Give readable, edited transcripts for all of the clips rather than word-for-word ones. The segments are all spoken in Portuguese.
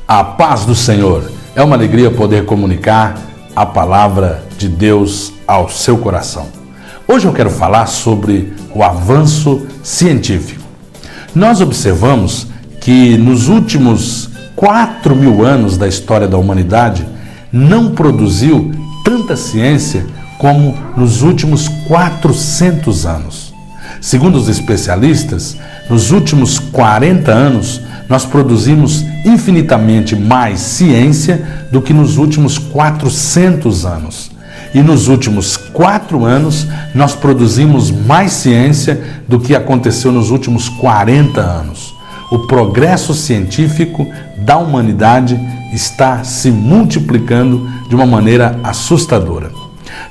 A paz do Senhor. É uma alegria poder comunicar a palavra de Deus ao seu coração. Hoje eu quero falar sobre o avanço científico. Nós observamos que nos últimos 4.000 anos da história da humanidade não produziu tanta ciência como nos últimos 400 anos. Segundo os especialistas, nos últimos 40 anos, nós produzimos infinitamente mais ciência do que nos últimos 400 anos. E nos últimos 4 anos, nós produzimos mais ciência do que aconteceu nos últimos 40 anos. O progresso científico da humanidade está se multiplicando de uma maneira assustadora.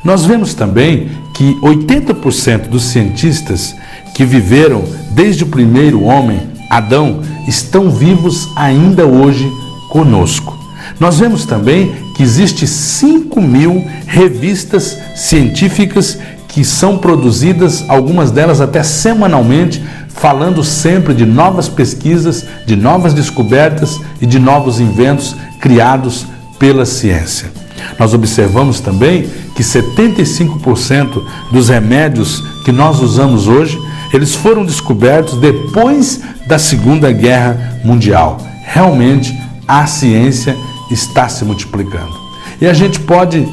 Nós vemos também que 80% dos cientistas que viveram desde o primeiro homem, Adão, estão vivos ainda hoje conosco. Nós vemos também que existem 5.000 revistas científicas que são produzidas, algumas delas até semanalmente, falando sempre de novas pesquisas, de novas descobertas e de novos inventos criados pela ciência. Nós observamos também que 75% dos remédios que nós usamos hoje, eles foram descobertos depois da Segunda Guerra Mundial. Realmente, a ciência está se multiplicando. E a gente pode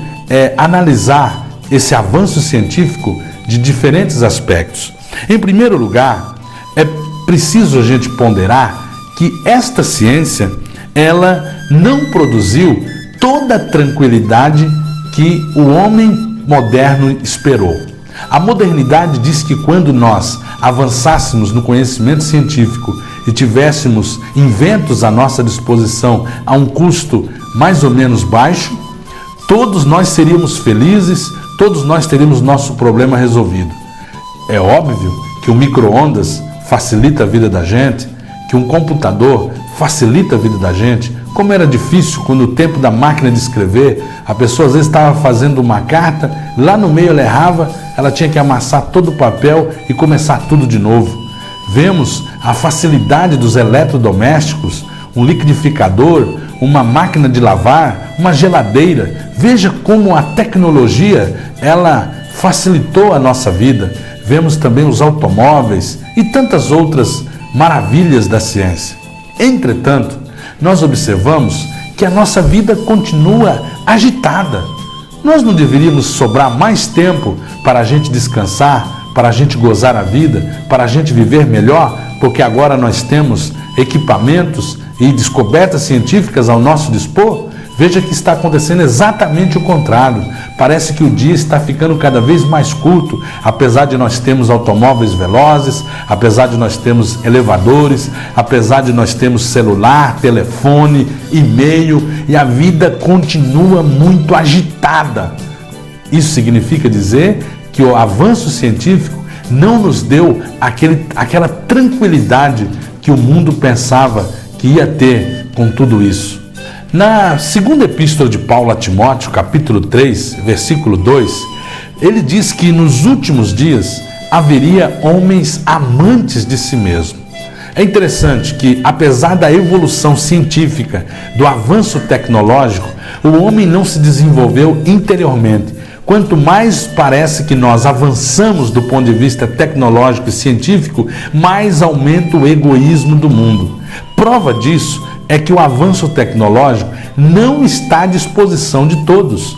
analisar esse avanço científico de diferentes aspectos. Em primeiro lugar, é preciso a gente ponderar que esta ciência, ela não produziu toda a tranquilidade que o homem moderno esperou. A modernidade diz que quando nós avançássemos no conhecimento científico e tivéssemos inventos à nossa disposição a um custo mais ou menos baixo, todos nós seríamos felizes, todos nós teríamos nosso problema resolvido. É óbvio que o micro-ondas facilita a vida da gente, que um computador facilita a vida da gente. Como era difícil quando o tempo da máquina de escrever, a pessoa às vezes estava fazendo uma carta, lá no meio ela errava, ela tinha que amassar todo o papel e começar tudo de novo. Vemos a facilidade dos eletrodomésticos, um liquidificador, uma máquina de lavar, uma geladeira. Veja como a tecnologia, ela facilitou a nossa vida. Vemos também os automóveis e tantas outras maravilhas da ciência. Entretanto, nós observamos que a nossa vida continua agitada. Nós não deveríamos sobrar mais tempo para a gente descansar, para a gente gozar a vida, para a gente viver melhor, porque agora nós temos equipamentos e descobertas científicas ao nosso dispor? Veja que está acontecendo exatamente o contrário. Parece que o dia está ficando cada vez mais curto, apesar de nós termos automóveis velozes, apesar de nós termos elevadores, apesar de nós termos celular, telefone, e-mail, e a vida continua muito agitada. Isso significa dizer que o avanço científico não nos deu aquela tranquilidade que o mundo pensava que ia ter com tudo isso. Na segunda epístola de Paulo a Timóteo, capítulo 3, versículo 2, ele diz que nos últimos dias haveria homens amantes de si mesmo. É interessante que, apesar da evolução científica, do avanço tecnológico, o homem não se desenvolveu interiormente. Quanto mais parece que nós avançamos do ponto de vista tecnológico e científico, mais aumenta o egoísmo do mundo. Prova disso é que o avanço tecnológico não está à disposição de todos.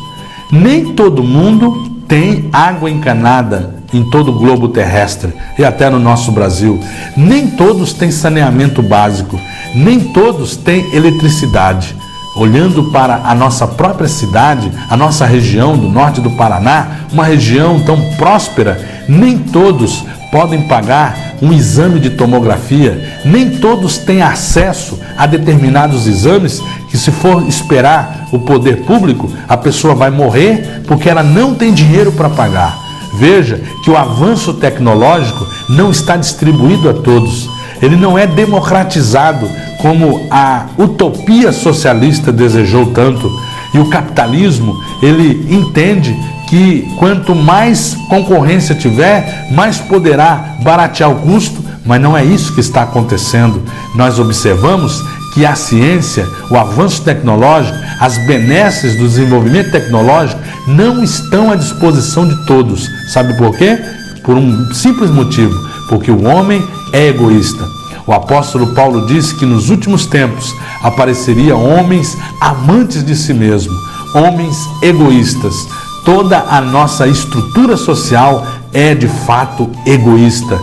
Nem todo mundo tem água encanada em todo o globo terrestre e até no nosso Brasil. Nem todos têm saneamento básico, nem todos têm eletricidade. Olhando para a nossa própria cidade, a nossa região do norte do Paraná, uma região tão próspera, nem todos podem pagar um exame de tomografia, nem todos têm acesso a determinados exames que, se for esperar o poder público, a pessoa vai morrer porque ela não tem dinheiro para pagar. Veja que o avanço tecnológico não está distribuído a todos. Ele não é democratizado como a utopia socialista desejou tanto. E o capitalismo, ele entende que quanto mais concorrência tiver, mais poderá baratear o custo, mas não é isso que está acontecendo. Nós observamos que a ciência, o avanço tecnológico, as benesses do desenvolvimento tecnológico não estão à disposição de todos. Sabe por quê? Por um simples motivo, porque o homem é egoísta. O apóstolo Paulo disse que nos últimos tempos apareceriam homens amantes de si mesmo, homens egoístas. Toda a nossa estrutura social é de fato egoísta.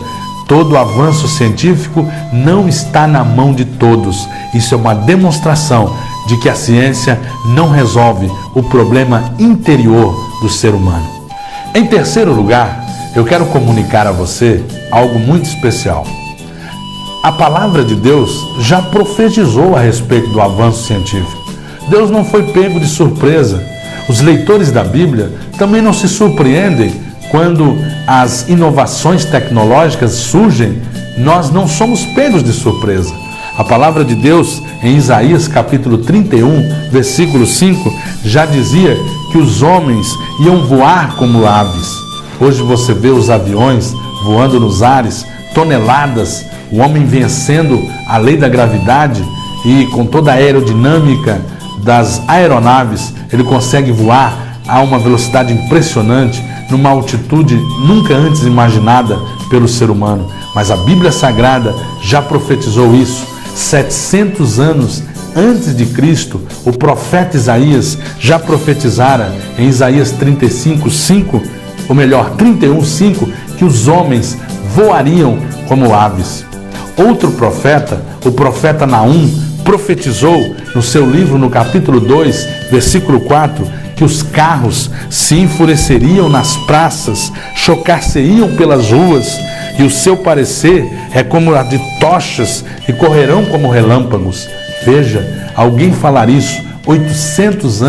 Todo o avanço científico não está na mão de todos. Isso é uma demonstração de que a ciência não resolve o problema interior do ser humano. Em terceiro lugar, eu quero comunicar a você algo muito especial. A palavra de Deus já profetizou a respeito do avanço científico. Deus não foi pego de surpresa. Os leitores da Bíblia também não se surpreendem quando as inovações tecnológicas surgem. Nós não somos pegos de surpresa. A palavra de Deus, em Isaías capítulo 31, versículo 5, já dizia que os homens iam voar como aves. Hoje você vê os aviões voando nos ares, toneladas, o homem vencendo a lei da gravidade e com toda a aerodinâmica das aeronaves, ele consegue voar a uma velocidade impressionante, numa altitude nunca antes imaginada pelo ser humano. Mas a Bíblia Sagrada já profetizou isso. 700 anos antes de Cristo, o profeta Isaías já profetizara em Isaías 35:5, ou melhor, 31:5, que os homens voariam como aves. Outro profeta, o profeta Naum, profetizou no seu livro, no capítulo 2, versículo 4, que os carros se enfureceriam nas praças, chocar-se-iam pelas ruas, e o seu parecer é como a de tochas e correrão como relâmpagos. Veja, alguém falar isso 800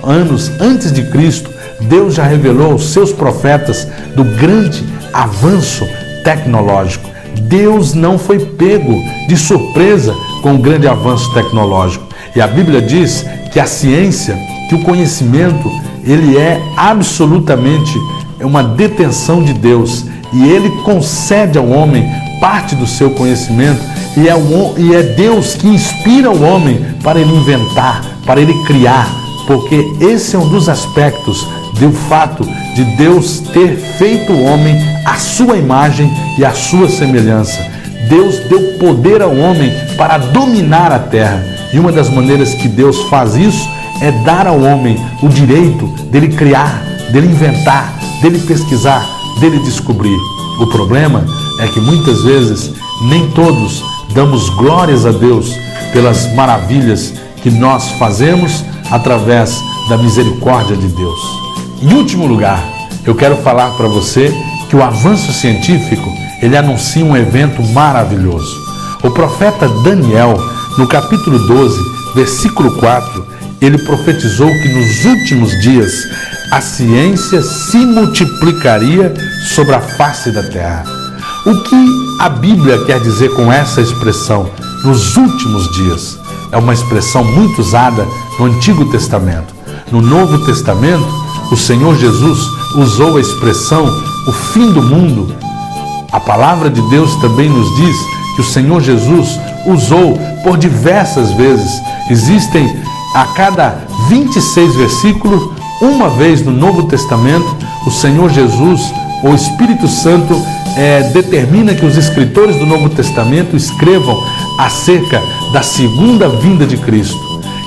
anos antes de Cristo, Deus já revelou aos seus profetas do grande avanço tecnológico. Deus não foi pego de surpresa com o grande avanço tecnológico. E a Bíblia diz que a ciência, que o conhecimento, ele é absolutamente uma detenção de Deus. E ele concede ao homem parte do seu conhecimento. E é Deus que inspira o homem para ele inventar, para ele criar. Porque esse é um dos aspectos do fato de Deus ter feito o homem à sua imagem e à sua semelhança. Deus deu poder ao homem para dominar a terra. E uma das maneiras que Deus faz isso é dar ao homem o direito dele criar, dele inventar, dele pesquisar, dele descobrir. O problema é que muitas vezes nem todos damos glórias a Deus pelas maravilhas que nós fazemos através da misericórdia de Deus. Em último lugar, eu quero falar para você que o avanço científico, ele anuncia um evento maravilhoso. O profeta Daniel, no capítulo 12, versículo 4, ele profetizou que nos últimos dias a ciência se multiplicaria sobre a face da terra. O que a Bíblia quer dizer com essa expressão, nos últimos dias? É uma expressão muito usada no Antigo Testamento. No Novo Testamento, o Senhor Jesus usou a expressão o fim do mundo. A palavra de Deus também nos diz que o Senhor Jesus usou por diversas vezes. Existem a cada 26 versículos, uma vez no Novo Testamento, o Senhor Jesus, o Espírito Santo, determina que os escritores do Novo Testamento escrevam acerca da segunda vinda de Cristo.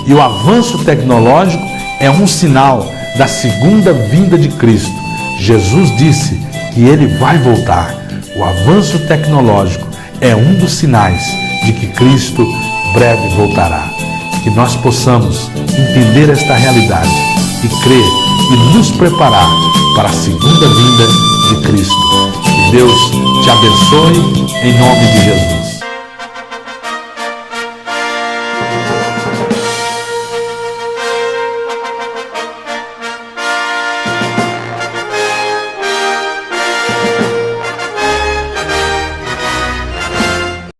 E o avanço tecnológico é um sinal da segunda vinda de Cristo. Jesus disse que ele vai voltar. O avanço tecnológico é um dos sinais de que Cristo breve voltará. Que nós possamos entender esta realidade e crer e nos preparar para a segunda vinda de Cristo. Que Deus te abençoe em nome de Jesus.